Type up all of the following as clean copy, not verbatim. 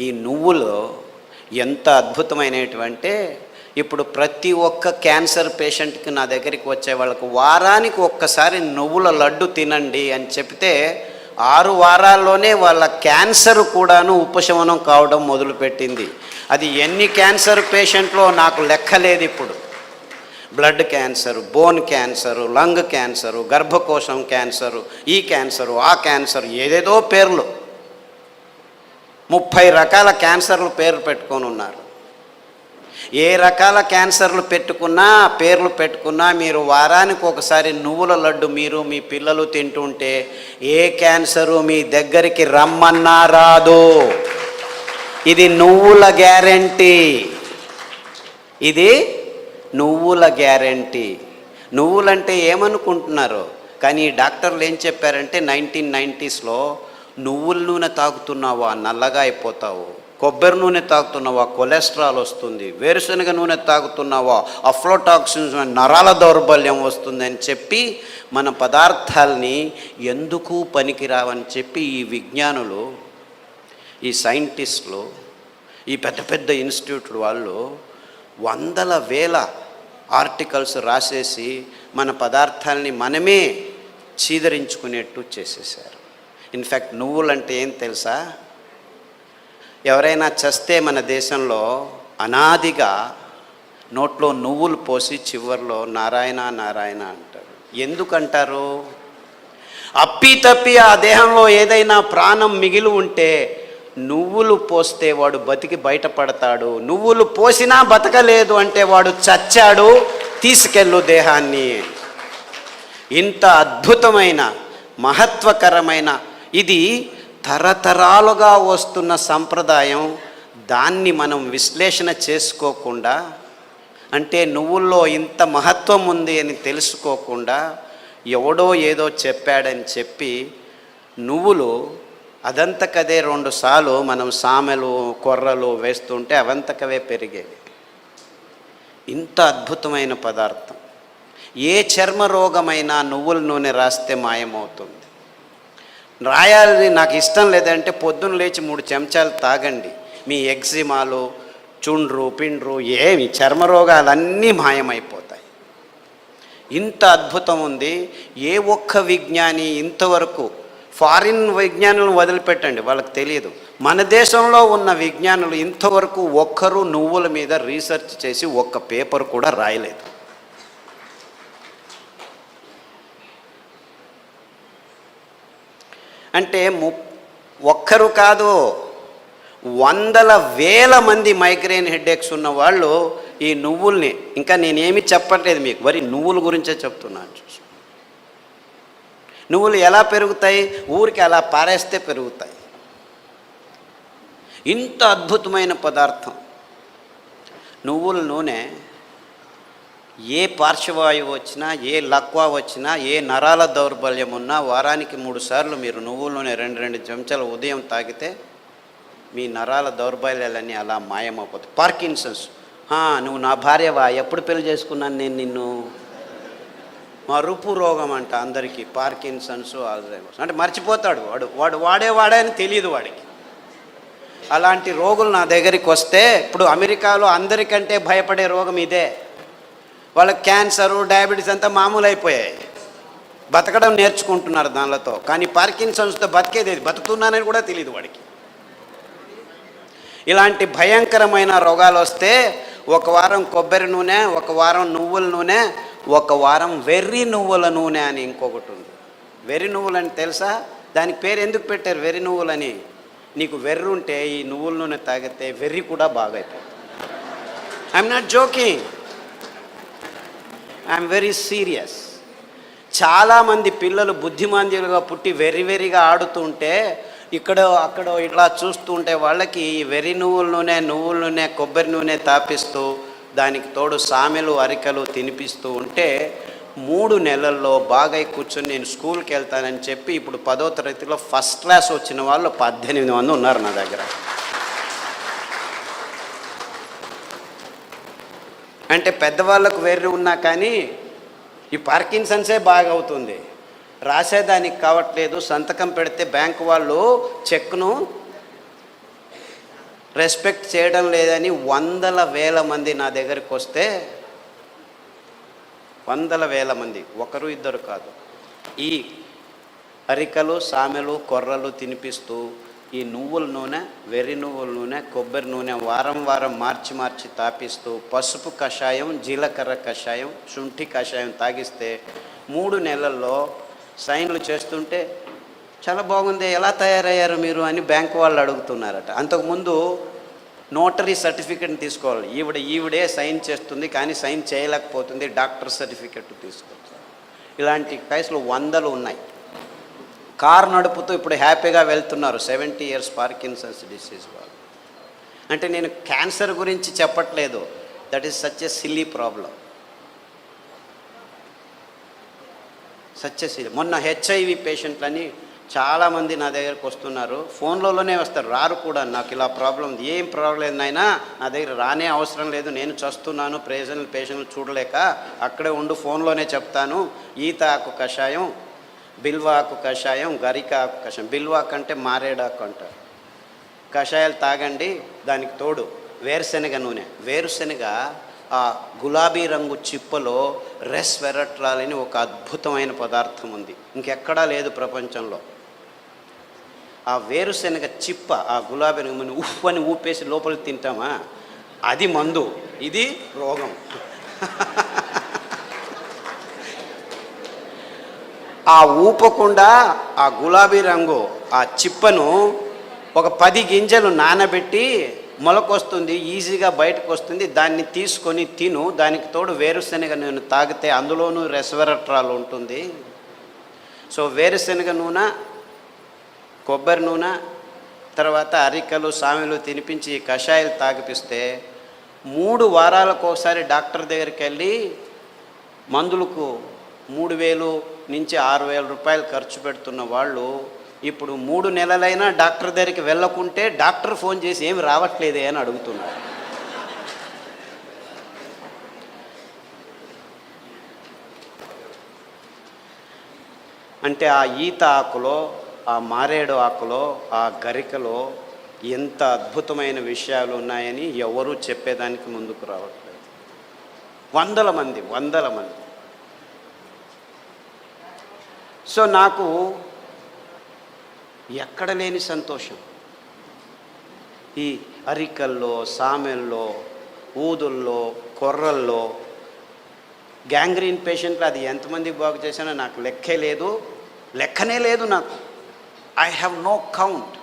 ఈ నువ్వులు ఎంత అద్భుతమైనటువంటి, ఇప్పుడు ప్రతి ఒక్క క్యాన్సర్ పేషెంట్కి నా దగ్గరికి వచ్చే వాళ్ళకు వారానికి ఒక్కసారి నువ్వుల లడ్డు తినండి అని చెప్తే 6 వారాల్లోనే వాళ్ళ క్యాన్సర్ కూడాను ఉపశమనం కావడం మొదలుపెట్టింది. అది ఎన్ని క్యాన్సర్ పేషెంట్లో నాకు లెక్కలేదు. ఇప్పుడు blood cancer, bone cancer, lung cancer, గర్భకోశం క్యాన్సరు, ఈ క్యాన్సరు, ఆ క్యాన్సరు, ఏదేదో పేర్లు 30 రకాల క్యాన్సర్లు పేర్లు పెట్టుకొని ఉన్నారు. ఏ రకాల క్యాన్సర్లు పెట్టుకున్నా, పేర్లు పెట్టుకున్నా, మీరు వారానికి ఒకసారి నువ్వుల లడ్డు మీరు మీ పిల్లలు తింటుంటే ఏ క్యాన్సరు మీ దగ్గరికి రమ్మన్నా రాదు. ఇది నువ్వుల గ్యారెంటీ. ఇది నువ్వుల గ్యారెంటీ. నువ్వులంటే ఏమనుకుంటున్నారు? కానీ డాక్టర్లు ఏం చెప్పారంటే 1990స్లో నువ్వుల నూనె తాగుతున్నావా నల్లగా అయిపోతావు, కొబ్బరి నూనె తాగుతున్నావా కొలెస్ట్రాల్ వస్తుంది, వేరుశనగ నూనె తాగుతున్నావా అఫ్లోటాక్సిన్స్ నరాల దౌర్బల్యం వస్తుందని చెప్పి మన పదార్థాలని ఎందుకు పనికిరావని చెప్పి ఈ విజ్ఞానులు, ఈ సైంటిస్టులు, ఈ పెద్ద పెద్ద ఇన్స్టిట్యూట్ వాళ్ళు వందల వేల ఆర్టికల్స్ రాసేసి మన పదార్థాలని మనమే చీదరించుకునేట్టు చేసేసారు. ఇన్ఫ్యాక్ట్ నువ్వులంటే ఏం తెలుసా? ఎవరైనా చస్తే మన దేశంలో అనాదిగా నోట్లో నువ్వులు పోసి చివర్లో నారాయణ నారాయణ అంటారు. ఎందుకంటారు? అప్పి ఆ దేహంలో ఏదైనా ప్రాణం మిగిలి ఉంటే నువ్వులు పోస్తే వాడు బతికి బయటపడతాడు, నువ్వులు పోసినా బతకలేదు అంటే వాడు చచ్చాడు, తీసుకెళ్ళు దేహాన్ని. ఇంత అద్భుతమైన మహత్వకరమైన ఇది తరతరాలుగా వస్తున్న సంప్రదాయం. దాన్ని మనం విశ్లేషణ చేసుకోకుండా, అంటే నువ్వుల్లో ఇంత మహత్వం ఉంది అని తెలుసుకోకుండా ఎవడో ఏదో చెప్పాడని చెప్పి నువ్వులు అదంతకదే 2 సార్లు మనం సామెలు కొర్రలు వేస్తుంటే అవంతకవే పెరిగేవి. ఇంత అద్భుతమైన పదార్థం. ఏ చర్మ రోగమైనా నువ్వుల నూనె రాస్తే మాయమవుతుంది. రాయాలని నాకు ఇష్టం లేదంటే పొద్దున్న లేచి 3 చెంచాలు తాగండి, మీ ఎగ్జిమాలు, చుండ్రు, పిండ్రు, ఏమి చర్మరోగాలన్నీ మాయమైపోతాయి. ఇంత అద్భుతం ఉంది. ఏ ఒక్క విజ్ఞాని ఇంతవరకు, ఫారిన్ విజ్ఞానులను వదిలిపెట్టండి, వాళ్ళకి తెలియదు, మన దేశంలో ఉన్న విజ్ఞానులు ఇంతవరకు ఒక్కరు నువ్వుల మీద రీసెర్చ్ చేసి ఒక్క పేపర్ కూడా రాయలేదు. అంటే ఒక్కరు కాదు, వందల వేల మంది మైగ్రేన్ హెడేక్స్ ఉన్న వాళ్ళు ఈ నువ్వుల్ని, ఇంకా నేనేమి చెప్పట్లేదు మీకు, వరి నువ్వుల గురించే చెప్తున్నాను. చూసి నువ్వులు ఎలా పెరుగుతాయి? ఊరికి అలా పారేస్తే పెరుగుతాయి. ఇంత అద్భుతమైన పదార్థం నువ్వుల నూనె. ఏ పార్శ్వవాయువు వచ్చినా, ఏ లక్వా వచ్చినా, ఏ నరాల దౌర్బల్యం ఉన్నా వారానికి 3 సార్లు మీరు నువ్వుల నూనె 2 చెంచాలు ఉదయం తాగితే మీ నరాల దౌర్బల్యాలన్నీ అలా మాయమైపోతాయి. పార్కిన్సన్స్, నువ్వు నా భార్యవా, ఎప్పుడు పెళ్లి చేసుకున్నాను నేను నిన్ను, మరుపు రోగం అంట అందరికీ, పార్కిన్సన్స్, ఆల్జైమర్స్ అంటే మర్చిపోతాడు వాడు వాడే అని తెలియదు వాడికి. అలాంటి రోగులు నా దగ్గరికి వస్తే, ఇప్పుడు అమెరికాలో అందరికంటే భయపడే రోగం ఇదే. వాళ్ళకి క్యాన్సరు, డయాబెటీస్ అంతా మామూలు అయిపోయాయి, బతకడం నేర్చుకుంటున్నారు దానిలతో. కానీ పార్కిన్సన్స్తో బతికేది, బతుకుతున్నానని కూడా తెలియదు వాడికి. ఇలాంటి భయంకరమైన రోగాలు వస్తే 1 వారం కొబ్బరి నూనె, 1 వారం నువ్వుల నూనె, 1 వారం వెర్రి నువ్వుల నూనె అని ఇంకొకటి ఉంది. వెర్రి నువ్వులని తెలుసా? దానికి పేరు ఎందుకు పెట్టారు వెర్రి నువ్వులని? నీకు వెర్రి ఉంటే ఈ నువ్వుల నూనె తాగితే వెర్రి కూడా బాగా అయిపోతుంది. I'm not joking, I'm very serious. చాలామంది పిల్లలు బుద్ధిమాంద్యులుగా పుట్టి వెర్రిగా ఆడుతుంటే అక్కడ ఇట్లా చూస్తూ ఉంటే వాళ్ళకి వెర్రి నువ్వుల నూనె, కొబ్బరి నూనె తాపిస్తూ దానికి తోడు సామెలు అరికలు తినిపిస్తూ ఉంటే 3 నెలల్లో బాగా కూర్చొని నేను స్కూల్కి వెళ్తానని చెప్పి ఇప్పుడు 10వ తరగతిలో ఫస్ట్ క్లాస్ వచ్చిన వాళ్ళు 18 మంది ఉన్నారు నా దగ్గర. అంటే పెద్దవాళ్ళకు వెర్రి ఉన్నా కానీ ఈ పార్కిన్సన్సే బాగా అవుతుంది. రాసేదానికి కావట్లేదు, సంతకం పెడితే బ్యాంకు వాళ్ళు చెక్ను రెస్పెక్ట్ చేయడం లేదని వందల వేల మంది నా దగ్గరికి వస్తే, వందల వేల మంది, ఒకరు ఇద్దరు కాదు, ఈ అరికలు సామెలు కొర్రలు తినిపిస్తూ ఈ నువ్వుల నూనె, వెర్రి నువ్వుల నూనె, కొబ్బరి నూనె వారం వారం మార్చి మార్చి తాపిస్తూ పసుపు కషాయం, జీలకర్ర కషాయం, శుంఠి కషాయం తాగిస్తే 3 నెలల్లో సైన్లు చేస్తుంటే చాలా బాగుంది, ఎలా తయారయ్యారు మీరు అని బ్యాంకు వాళ్ళు అడుగుతున్నారట. అంతకుముందు నోటరీ సర్టిఫికెట్ని తీసుకోవాలి, ఈవిడే సైన్ చేస్తుంది కానీ సైన్ చేయలేకపోతుంది, డాక్టర్ సర్టిఫికెట్ తీసుకోవచ్చు. ఇలాంటి కేసులు వందలు ఉన్నాయి. కారు నడుపుతూ ఇప్పుడు హ్యాపీగా వెళ్తున్నారు 70 years పార్కిన్సన్స్ డిసీజ్ వాళ్ళు. అంటే నేను క్యాన్సర్ గురించి చెప్పట్లేదు, that is such a silly problem, such a silly. మొన్న HIV పేషెంట్లని చాలామంది నా దగ్గరకు వస్తున్నారు, ఫోన్లలోనే వస్తారు, రారు కూడా. నాకు ఇలా ప్రాబ్లం ఉంది, ఏం ప్రాబ్లం లేదు నాయనా, నా దగ్గర రానే అవసరం లేదు, నేను చస్తున్నాను, పేషెంట్లు చూడలేక, అక్కడే ఉండు, ఫోన్లోనే చెప్తాను. ఈత ఆకు కషాయం, బిల్వాకు కషాయం, గరిక ఆకు కషాయం, బిల్వాకు అంటే మారేడాకు అంటారు, కషాయాలు తాగండి. దానికి తోడు వేరుశెనగ నూనె, వేరుశెనగ ఆ గులాబీ రంగు చిప్పలో రెస్వెరట్రాల్ అని ఒక అద్భుతమైన పదార్థం ఉంది, ఇంకెక్కడా లేదు ప్రపంచంలో. ఆ వేరుశెనగ చిప్ప, ఆ గులాబీ రంగు ఉఫ్ అని ఊపేసి లోపలికి తింటామా, అది మందు, ఇది రోగం. ఆ ఊపకుండా ఆ గులాబీ రంగు ఆ చిప్పను ఒక 10 గింజలు నానబెట్టి మొలకొస్తుంది, ఈజీగా బయటకు వస్తుంది, దాన్ని తీసుకొని తిను. దానికి తోడు వేరుశెనగ నూనె తాగితే అందులోనూ రెస్వెరట్రాల్ ఉంటుంది. సో వేరుశెనగ నూనె, కొబ్బరి నూనె, తర్వాత అరికలు సామెలు తినిపించి ఈ కషాయాలు తాగిపిస్తే 3 వారాలకు ఒకసారి డాక్టర్ దగ్గరికి వెళ్ళి మందులకు 3,000 నుంచి 6,000 రూపాయలు ఖర్చు పెడుతున్న వాళ్ళు ఇప్పుడు 3 నెలలైనా డాక్టర్ దగ్గరికి వెళ్ళకుంటే డాక్టర్ ఫోన్ చేసి ఏమి రావట్లేదే అని అడుగుతున్నారు. అంటే ఆ ఈత ఆకులో, ఆ మారేడు ఆకులో, ఆ గరికలో ఎంత అద్భుతమైన విషయాలు ఉన్నాయని ఎవరూ చెప్పేదానికి ముందుకు రావట్లేదు. వందల మంది. సో నాకు ఎక్కడ లేని సంతోషం. ఈ అరికల్లో, సామెల్లో, ఊదుల్లో, కొర్రల్లో, గ్యాంగ్రీన్ పేషెంట్లు అది ఎంతమందికి బాగు చేశానో నాకు లెక్కనే లేదు నాకు. I have no count.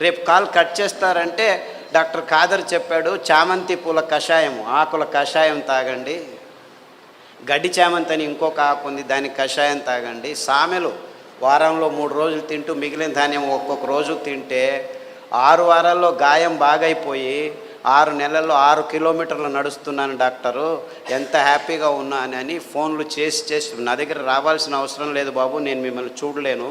రేపు కాల్ కట్ చేస్తారంటే డాక్టర్ ఖాదర్ చెప్పాడు, చామంతి పూల కషాయం, ఆకుల కషాయం తాగండి, గడ్డి చామంతి అని ఇంకొక ఆకు ఉంది, దానికి కషాయం తాగండి, సామెలు వారంలో 3 రోజులు తింటూ మిగిలిన ధాన్యం ఒక్కొక్క రోజు తింటే 6 వారాల్లో గాయం బాగైపోయి 6 నెలల్లో 6 కిలోమీటర్లు నడుస్తున్నాను డాక్టరు, ఎంత హ్యాపీగా ఉన్నాను అని ఫోన్లు చేసి నా దగ్గర రావాల్సిన అవసరం లేదు బాబు, నేను మిమ్మల్ని చూడలేను.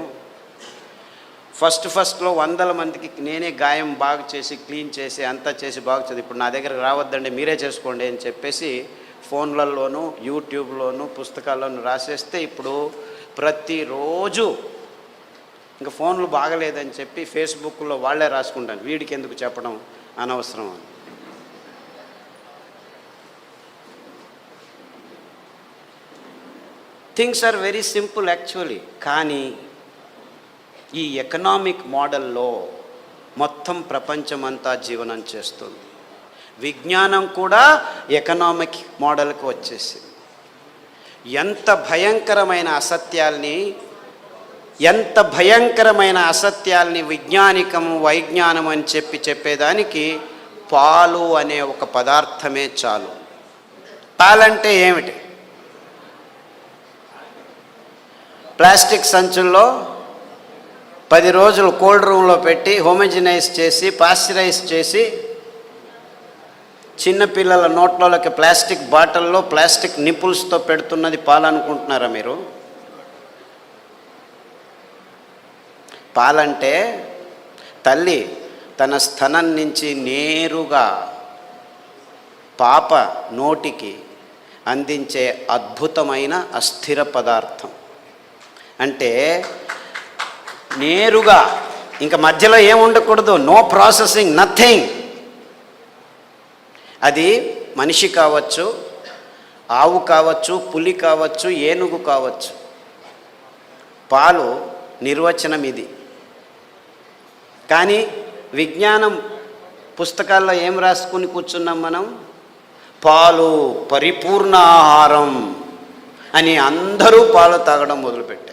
ఫస్ట్లో 100 మందికి నేనే గాయం బాగు చేసి క్లీన్ చేసి అంతా చేసి బాగు చేసి, ఇప్పుడు నా దగ్గర రావద్దండి మీరే చేసుకోండి అని చెప్పేసి ఫోన్లలోనూ యూట్యూబ్లోనూ పుస్తకాల్లోనూ రాసేస్తే ఇప్పుడు ప్రతిరోజు ఇంకా ఫోన్లు బాగలేదని చెప్పి ఫేస్బుక్లో వాళ్ళే రాసుకుంటాను, వీడికి ఎందుకు చెప్పడం అనవసరం అని. Things are very simple actually. కానీ ఈ ఎకనామిక్ మోడల్లో మొత్తం ప్రపంచమంతా జీవనం చేస్తుంది. విజ్ఞానం కూడా ఎకనామిక్ మోడల్కి వచ్చేసింది. ఎంత భయంకరమైన అసత్యాల్ని విజ్ఞానికము, వైజ్ఞానం అని చెప్పేదానికి పాలు అనే ఒక పదార్థమే చాలు. పాలంటే ఏమిటి? ప్లాస్టిక్ సంచుల్లో 10 రోజులు కోల్డ్ రూమ్లో పెట్టి హోమోజినైజ్ చేసి పాస్చరైజ్ చేసి చిన్నపిల్లల నోట్లలోకి ప్లాస్టిక్ బాటిల్లో ప్లాస్టిక్ నిపుల్స్తో పెడుతున్నది పాలనుకుంటున్నారా మీరు? పాలంటే తల్లి తన స్తనం నుంచి నేరుగా పాప నోటికి అందించే అద్భుతమైన అస్థిర పదార్థం. అంటే నేరుగా ఇంకా మధ్యలో ఏం ఉండకూడదు, నో ప్రాసెసింగ్, నథింగ్. అది మనిషి కావచ్చు, ఆవు కావచ్చు, పులి కావచ్చు, ఏనుగు కావచ్చు. పాలు నిర్వచనం ఇది. కానీ విజ్ఞానం పుస్తకాల్లో ఏం రాసుకుని కూర్చున్నాం మనం? పాలు పరిపూర్ణ ఆహారం అని అందరూ పాలు తాగడం మొదలుపెట్టారు.